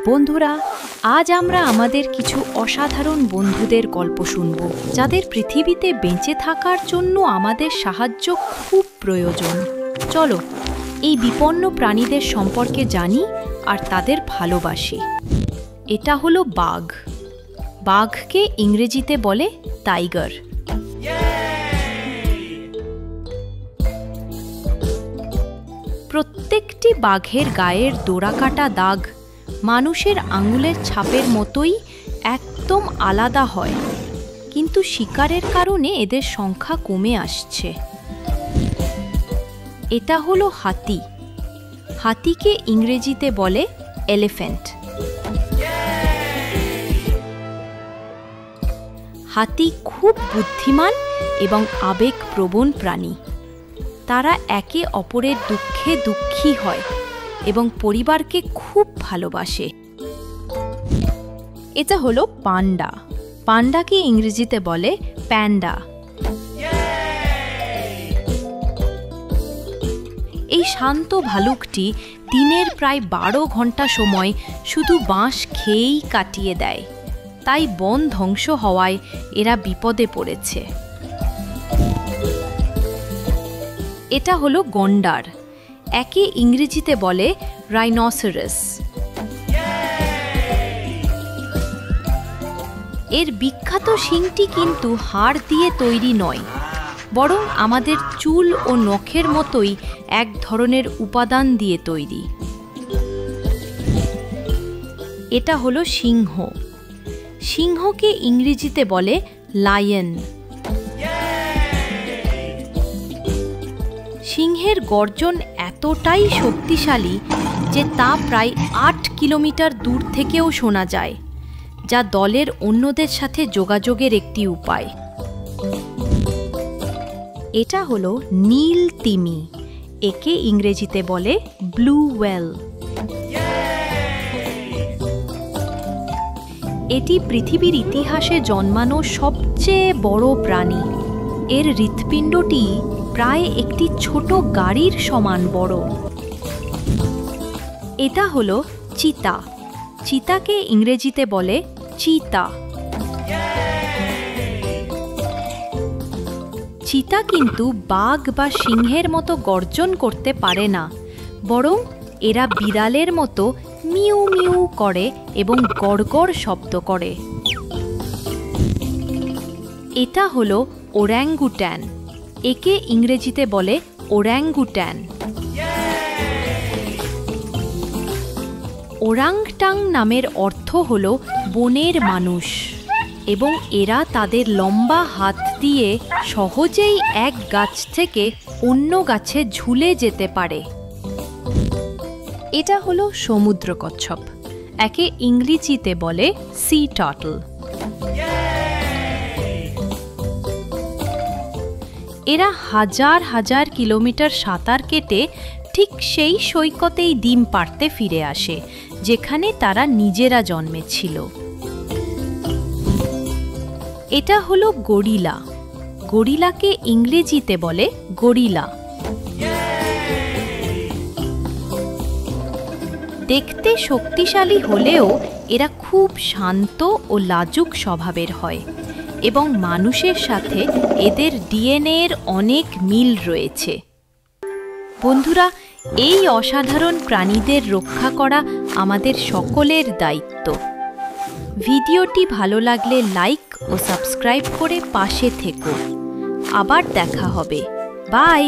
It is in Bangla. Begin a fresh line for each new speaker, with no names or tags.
বন্ধুরা, আজ আমরা আমাদের কিছু অসাধারণ বন্ধুদের গল্প শুনব, যাদের পৃথিবীতে বেঁচে থাকার জন্য আমাদের সাহায্য খুব প্রয়োজন। চলো এই বিপন্ন প্রাণীদের সম্পর্কে জানি আর তাদের ভালোবাসি। এটা হলো বাঘ। বাঘকে ইংরেজিতে বলে টাইগার। প্রত্যেকটি বাঘের গায়ের ডোরাকাটা দাগ মানুষের আঙুলের ছাপের মতোই একদম আলাদা হয়, কিন্তু শিকারের কারণে এদের সংখ্যা কমে আসছে। এটা হলো হাতি। হাতিকে ইংরেজিতে বলে এলিফ্যান্ট। হাতি খুব বুদ্ধিমান এবং আবেগপ্রবণ প্রাণী। তারা একে অপরের দুঃখে দুঃখী হয় এবং পরিবারকে খুব ভালোবাসে। এটা হলো পান্ডা। পান্ডাকে ইংরেজিতে বলে প্যান্ডা। এই শান্ত ভালুকটি দিনের প্রায় 12 ঘন্টা সময় শুধু বাঁশ খেয়েই কাটিয়ে দেয়, তাই বন ধ্বংস হওয়ায় এরা বিপদে পড়েছে। এটা হলো গন্ডার। একে ইংরেজিতে বলে রাইনোসেরাস। এর বিখ্যাত শিংটি কিন্তু হাড় দিয়ে তৈরি নয়, বরং আমাদের চুল ও নখের মতোই এক ধরনের উপাদান দিয়ে তৈরি। এটা হলো সিংহ। সিংহকে ইংরেজিতে বলে লায়ন। সিংহের গর্জন এতটাই শক্তিশালী যে তা প্রায় 8 কিলোমিটার দূর থেকেও শোনা যায়, যা দলের অন্যদের সাথে যোগাযোগের একটি উপায়। এটা হলো নীল তিমি। একে ইংরেজিতে বলে ব্লু ওয়েল। এটি পৃথিবীর ইতিহাসে জন্মানো সবচেয়ে বড় প্রাণী। এর হৃৎপিণ্ডটি প্রায় একটি ছোট গাড়ির সমান বড়। এটা হলো চিতা। চিতাকে ইংরেজিতে বলে চিতা। চিতা কিন্তু বাঘ বা সিংহের মতো গর্জন করতে পারে না, বরং এরা বিড়ালের মতো মিউ মিউ করে এবং গড়গড় শব্দ করে। এটা হলো ওরাঙ্গুট্যান। একে ইংরেজিতে বলে ওরাঙ্গুট্যান। ওরাংটাং নামের অর্থ হলো বনের মানুষ, এবং এরা তাদের লম্বা হাত দিয়ে সহজেই এক গাছ থেকে অন্য গাছে ঝুলে যেতে পারে। এটা হলো সমুদ্র কচ্ছপ। একে ইংরেজিতে বলে সি টার্টল। এরা হাজার হাজার কিলোমিটার সাঁতার কেটে ঠিক সেই সৈকতেই ডিম পাড়তে ফিরে আসে, যেখানে তারা নিজেরা জন্মেছিল। এটা হলো গরিলা। গরিলাকে ইংরেজিতে বলে গরিলা। দেখতে শক্তিশালী হলেও এরা খুব শান্ত ও লাজুক স্বভাবের হয়, এবং মানুষের সাথে এদের ডিএনএ-এর অনেক মিল রয়েছে। বন্ধুরা, এই অসাধারণ প্রাণীদের রক্ষা করা আমাদের সকলের দায়িত্ব। ভিডিওটি ভালো লাগলে লাইক ও সাবস্ক্রাইব করে পাশে থেকো। আবার দেখা হবে। বাই।